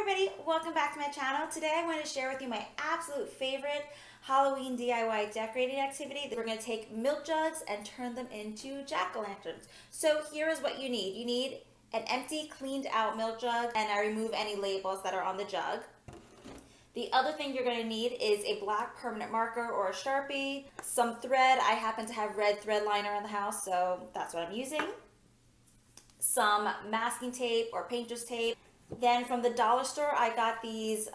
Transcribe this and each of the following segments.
everybody, welcome back to my channel. Today I want to share with you my absolute favorite Halloween DIY decorating activity. We're going to take milk jugs and turn them into jack-o'-lanterns. So here is what you need. You need an empty, cleaned out milk jug, and I remove any labels that are on the jug. The other thing you're going to need is a black permanent marker or a Sharpie, some thread. I happen to have red thread liner in the house, so that's what I'm using. Some masking tape or painter's tape. Then from the dollar store, I got these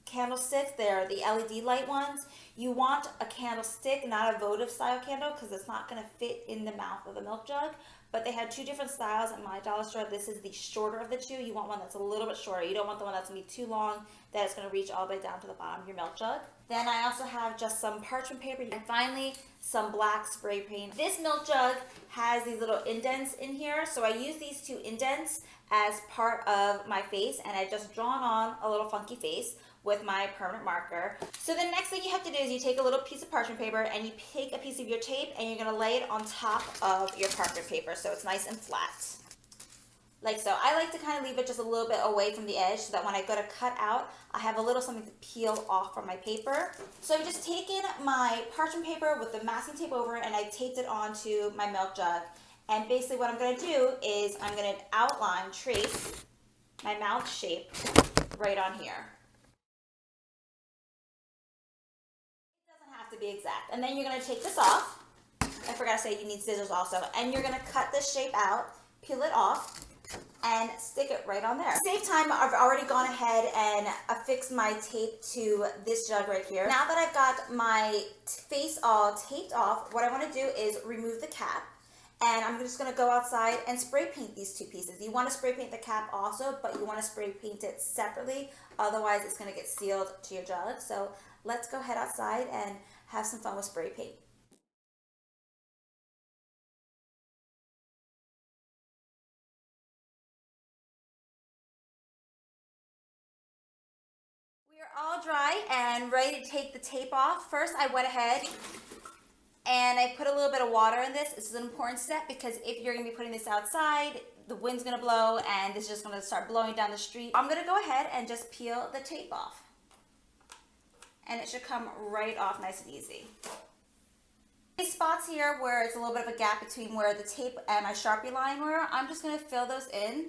candlesticks. They're the LED light ones. You want a candlestick, not a votive style candle, because it's not going to fit in the mouth of the milk jug. But they had two different styles at my dollar store. This is the shorter of the two. You want one that's a little bit shorter. You don't want the one that's going to be too long, that it's going to reach all the way down to the bottom of your milk jug. Then I also have just some parchment paper. And finally, some black spray paint. This milk jug has these little indents in here. So I use these two indents as part of my face, and I just drawn on a little funky face with my permanent marker. So the next thing you have to do is you take a little piece of parchment paper and you take a piece of your tape and you're gonna lay it on top of your parchment paper so it's nice and flat. Like so. I like to kind of leave it just a little bit away from the edge so that when I go to cut out, I have a little something to peel off from my paper. So I've just taken my parchment paper with the masking tape over it and I taped it onto my milk jug. And basically what I'm going to do is I'm going to outline, trace my mouth shape right on here. It doesn't have to be exact. And then you're going to take this off. I forgot to say you need scissors also. And you're going to cut this shape out, peel it off, and stick it right on there. To save time, I've already gone ahead and affixed my tape to this jug right here. Now that I've got my face all taped off, what I want to do is remove the cap. And I'm just going to go outside and spray paint these two pieces. You want to spray paint the cap also, but you want to spray paint it separately. Otherwise, it's going to get sealed to your jug. So let's go head outside and have some fun with spray paint. We are all dry and ready to take the tape off. First, I went ahead and I put a little bit of water in this. This is an important step because if you're going to be putting this outside, the wind's going to blow and this is just going to start blowing down the street. I'm going to go ahead and just peel the tape off. And it should come right off nice and easy. These spots here where it's a little bit of a gap between where the tape and my Sharpie line were, I'm just going to fill those in.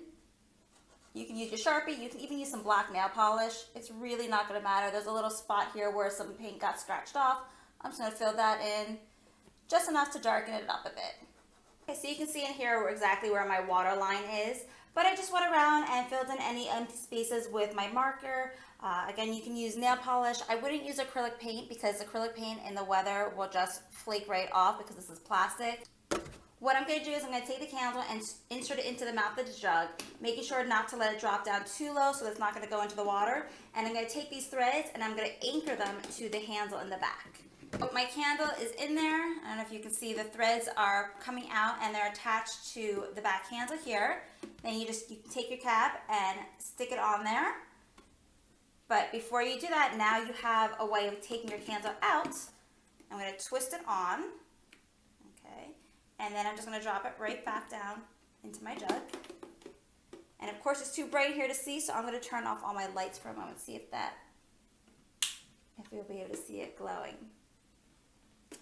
You can use your Sharpie, you can even use some black nail polish. It's really not going to matter. There's a little spot here where some paint got scratched off. I'm just going to fill that in. Just enough to darken it up a bit. Okay, so you can see in here exactly where my water line is, but I just went around and filled in any empty spaces with my marker. Again, you can use nail polish. I wouldn't use acrylic paint because acrylic paint in the weather will just flake right off because this is plastic. What I'm going to do is I'm going to take the candle and insert it into the mouth of the jug, making sure not to let it drop down too low so it's not going to go into the water. And I'm going to take these threads and I'm going to anchor them to the handle in the back. My candle is in there. I don't know if you can see the threads are coming out and they're attached to the back handle here. Then you can take your cap and stick it on there. But before you do that, now you have a way of taking your candle out. I'm going to twist it on. Okay. And then I'm just going to drop it right back down into my jug. And of course it's too bright here to see, so I'm going to turn off all my lights for a moment, see if we'll be able to see it glowing.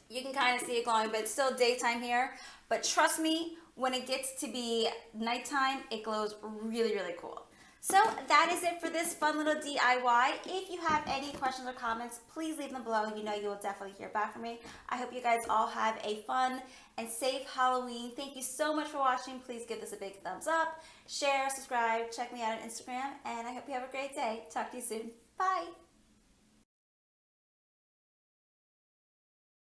You can kind of see it glowing, but it's still daytime here. But trust me, when it gets to be nighttime, it glows really, really cool. So that is it for this fun little DIY. If you have any questions or comments, please leave them below. You know you will definitely hear back from me. I hope you guys all have a fun and safe Halloween. Thank you so much for watching. Please give this a big thumbs up, share, subscribe, check me out on Instagram, and I hope you have a great day. Talk to you soon. Bye.